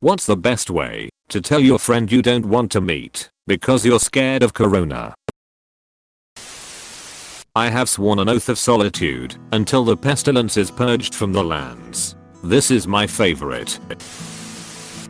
What's the best way to tell your friend you don't want to meet because you're scared of corona? I have sworn an oath of solitude until the pestilence is purged from the lands. This is my favorite.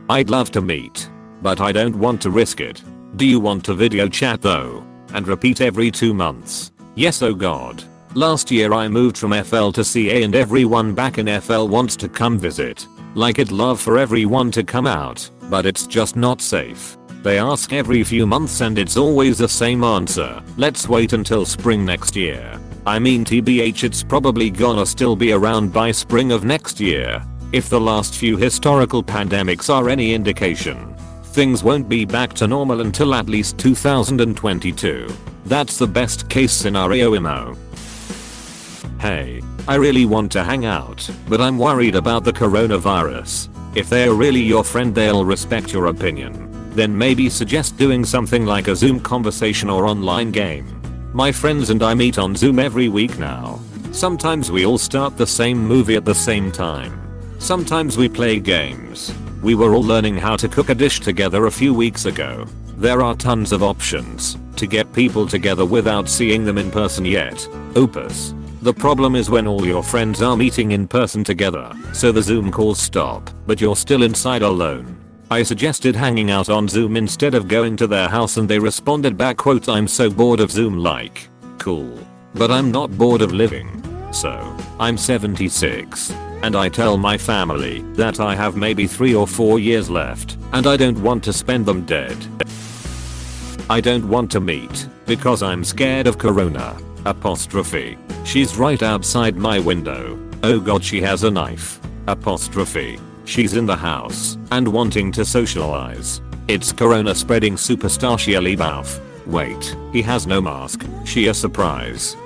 I'd love to meet, but I don't want to risk it. Do you want to video chat though? And repeat every 2 months? Yes, oh god. Last year I moved from FL to CA and everyone back in FL wants to come visit. Like I'd love for everyone to come out, but it's just not safe. They ask every few months and it's always the same answer. Let's wait until spring next year. I mean TBH, it's probably gonna still be around by spring of next year. If the last few historical pandemics are any indication, things won't be back to normal until at least 2022. That's the best case scenario, Imo. Hey, I really want to hang out, but I'm worried about the coronavirus. If they're really your friend, they'll respect your opinion. Then maybe suggest doing something like a Zoom conversation or online game. My friends and I meet on Zoom every week now. Sometimes we all start the same movie at the same time. Sometimes we play games. We were all learning how to cook a dish together a few weeks ago. There are tons of options to get people together without seeing them in person yet. Opus. The problem is when all your friends are meeting in person together, so the Zoom calls stop, but you're still inside alone. I suggested hanging out on Zoom instead of going to their house and they responded back, quote, "I'm so bored of Zoom," like, cool. But I'm not bored of living. So, I'm 76. And I tell my family that I have maybe 3 or 4 years left and I don't want to spend them dead. I don't want to meet because I'm scared of corona. Apostrophe. She's right outside my window. Oh god, she has a knife. Apostrophe. She's in the house and wanting to socialize. It's corona spreading superstar Shia LaBeouf. Wait, he has no mask. She a surprise.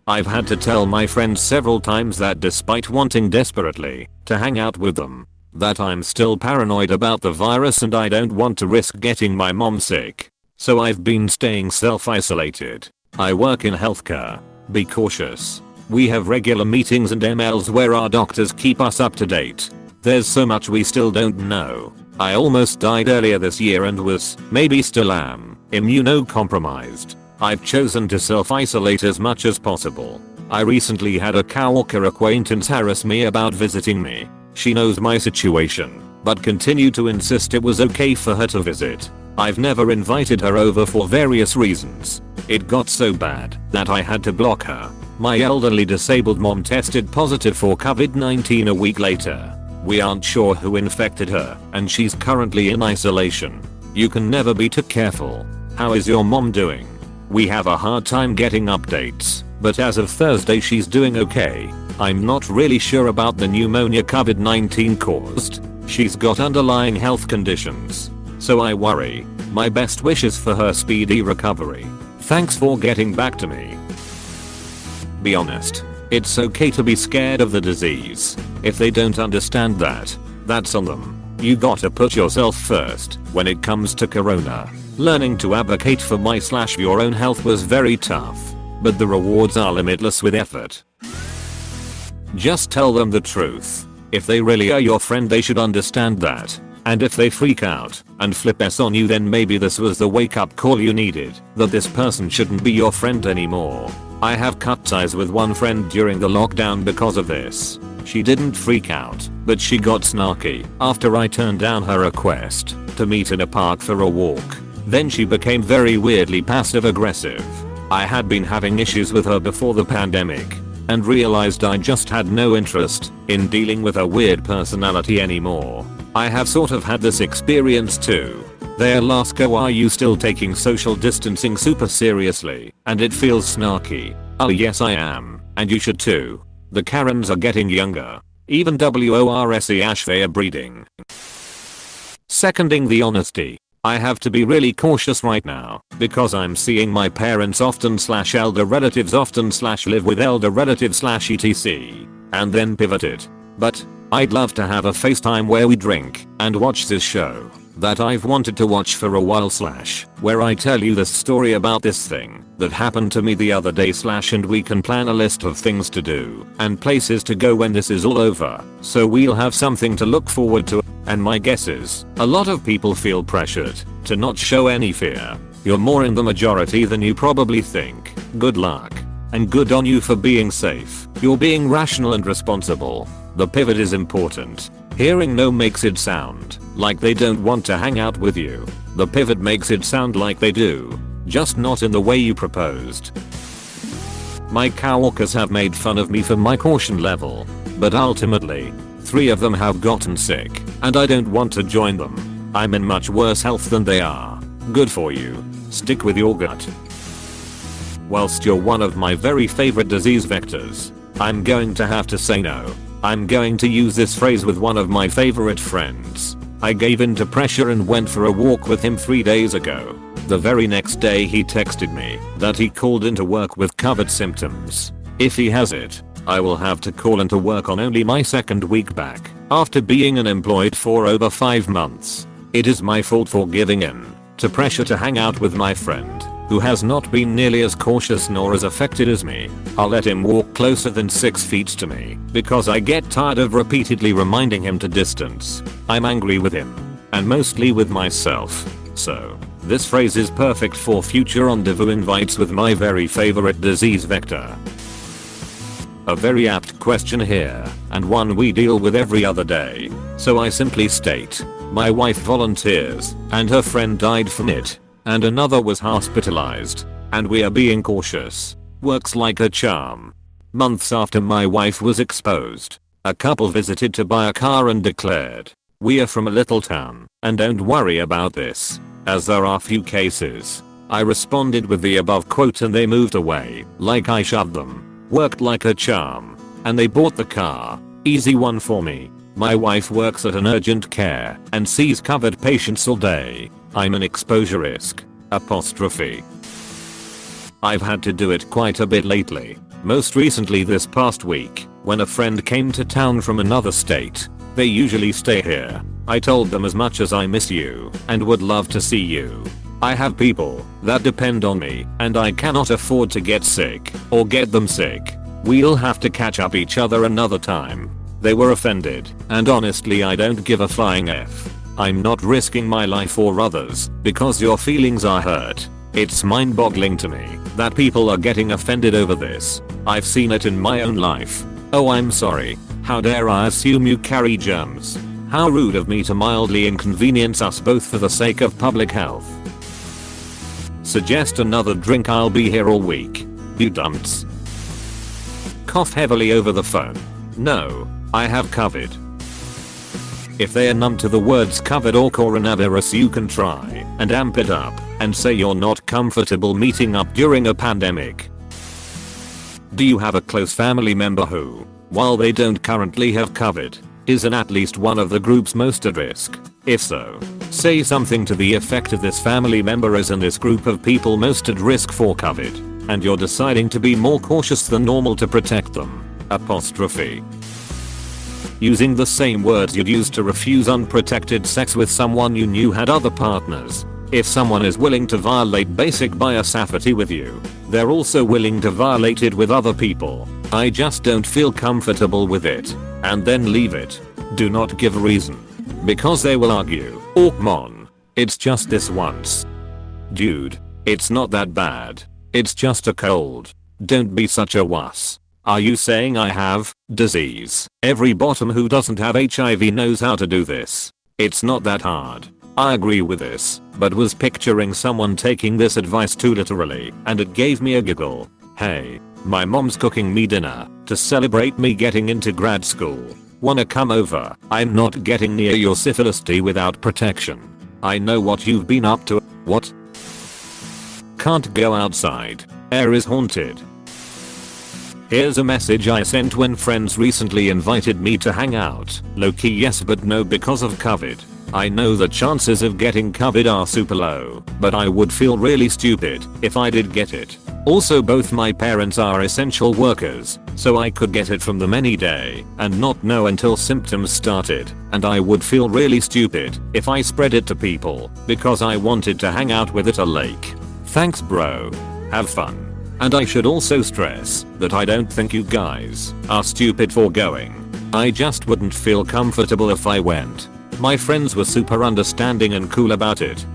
I've had to tell my friends several times that despite wanting desperately to hang out with them, that I'm still paranoid about the virus and I don't want to risk getting my mom sick. So I've been staying self-isolated. I work in healthcare. Be cautious. We have regular meetings and MLs where our doctors keep us up to date. There's so much we still don't know. I almost died earlier this year and was, maybe still am, immunocompromised. I've chosen to self-isolate as much as possible. I recently had a coworker acquaintance harass me about visiting me. She knows my situation, but continued to insist it was okay for her to visit. I've never invited her over for various reasons. It got so bad that I had to block her. My elderly disabled mom tested positive for COVID-19 a week later. We aren't sure who infected her, and she's currently in isolation. You can never be too careful. How is your mom doing? We have a hard time getting updates, but as of Thursday she's doing okay. I'm not really sure about the pneumonia COVID-19 caused. She's got underlying health conditions. So I worry. My best wishes for her speedy recovery. Thanks for getting back to me. Be honest. It's okay to be scared of the disease. If they don't understand that, that's on them. You gotta put yourself first when it comes to corona. Learning to advocate for my/your own health was very tough, but the rewards are limitless with effort. Just tell them the truth. If they really are your friend, they should understand that. And if they freak out and flip S on you, then maybe this was the wake-up call you needed, that this person shouldn't be your friend anymore. I have cut ties with one friend during the lockdown because of this. She didn't freak out, but she got snarky after I turned down her request to meet in a park for a walk. Then she became very weirdly passive-aggressive. I had been having issues with her before the pandemic and realized I just had no interest in dealing with her weird personality anymore. I have sort of had this experience too. They'll ask, "Oh, are you still taking social distancing super seriously?" And it feels snarky. Oh yes, I am, and you should too. The Karens are getting younger. Even WORSE they are breeding. Seconding the honesty. I have to be really cautious right now because I'm seeing my parents often/elder relatives often/live with elder relatives/etc. and then pivoted. But I'd love to have a FaceTime where we drink and watch this show that I've wanted to watch for a while where I tell you this story about this thing that happened to me the other day and we can plan a list of things to do and places to go when this is all over, so we'll have something to look forward to. And my guess is, a lot of people feel pressured to not show any fear. You're more in the majority than you probably think. Good luck. And good on you for being safe. You're being rational and responsible. The pivot is important. Hearing no makes it sound like they don't want to hang out with you. The pivot makes it sound like they do, just not in the way you proposed. My coworkers have made fun of me for my caution level, but ultimately, 3 of them have gotten sick, and I don't want to join them. I'm in much worse health than they are. Good for you. Stick with your gut. Whilst you're one of my very favorite disease vectors, I'm going to have to say no. I'm going to use this phrase with one of my favorite friends. I gave in to pressure and went for a walk with him 3 days ago. The very next day he texted me that he called into work with COVID symptoms. If he has it, I will have to call into work on only my 2nd week back after being unemployed for over 5 months. It is my fault for giving in to pressure to hang out with my friend, who has not been nearly as cautious nor as affected as me. I'll let him walk closer than 6 feet to me because I get tired of repeatedly reminding him to distance. I'm angry with him, and mostly with myself. So, this phrase is perfect for future rendezvous invites with my very favorite disease vector. A very apt question here, and one we deal with every other day. So I simply state, my wife volunteers, and her friend died from it, and another was hospitalized, and we are being cautious. Works like a charm. Months after my wife was exposed, a couple visited to buy a car and declared, "We are from a little town, and don't worry about this, as there are few cases." I responded with the above quote and they moved away, like I shoved them. Worked like a charm. And they bought the car. Easy one for me. My wife works at an urgent care and sees COVID patients all day. I'm an exposure risk. Apostrophe. I've had to do it quite a bit lately. Most recently this past week, when a friend came to town from another state. They usually stay here. I told them as much as I miss you and would love to see you. I have people that depend on me and I cannot afford to get sick or get them sick. We'll have to catch up each other another time. They were offended, and honestly I don't give a flying F. I'm not risking my life or others because your feelings are hurt. It's mind-boggling to me that people are getting offended over this. I've seen it in my own life. Oh, I'm sorry. How dare I assume you carry germs? How rude of me to mildly inconvenience us both for the sake of public health. Suggest another drink, I'll be here all week. You dunce. Cough heavily over the phone. No, I have COVID. If they are numb to the words COVID or coronavirus, you can try and amp it up and say you're not comfortable meeting up during a pandemic. Do you have a close family member who, while they don't currently have COVID, is in at least one of the groups most at risk? If so, say something to the effect of this family member is in this group of people most at risk for COVID, and you're deciding to be more cautious than normal to protect them. Apostrophe. Using the same words you'd use to refuse unprotected sex with someone you knew had other partners. If someone is willing to violate basic biosafety with you, they're also willing to violate it with other people. I just don't feel comfortable with it. And then leave it. Do not give a reason. Because they will argue, oh come on, it's just this once. Dude, it's not that bad. It's just a cold. Don't be such a wuss. Are you saying I have disease? Every bottom who doesn't have HIV knows how to do this. It's not that hard. I agree with this, but was picturing someone taking this advice too literally, and it gave me a giggle. Hey, my mom's cooking me dinner to celebrate me getting into grad school. Wanna come over? I'm not getting near your syphilis tea without protection. I know what you've been up to. What? Can't go outside. Air is haunted. Here's a message I sent when friends recently invited me to hang out. Low-key yes but no because of COVID. I know the chances of getting COVID are super low, but I would feel really stupid if I did get it. Also both my parents are essential workers, so I could get it from them any day and not know until symptoms started, and I would feel really stupid if I spread it to people because I wanted to hang out with at a lake. Thanks bro. Have fun. And I should also stress that I don't think you guys are stupid for going. I just wouldn't feel comfortable if I went. My friends were super understanding and cool about it.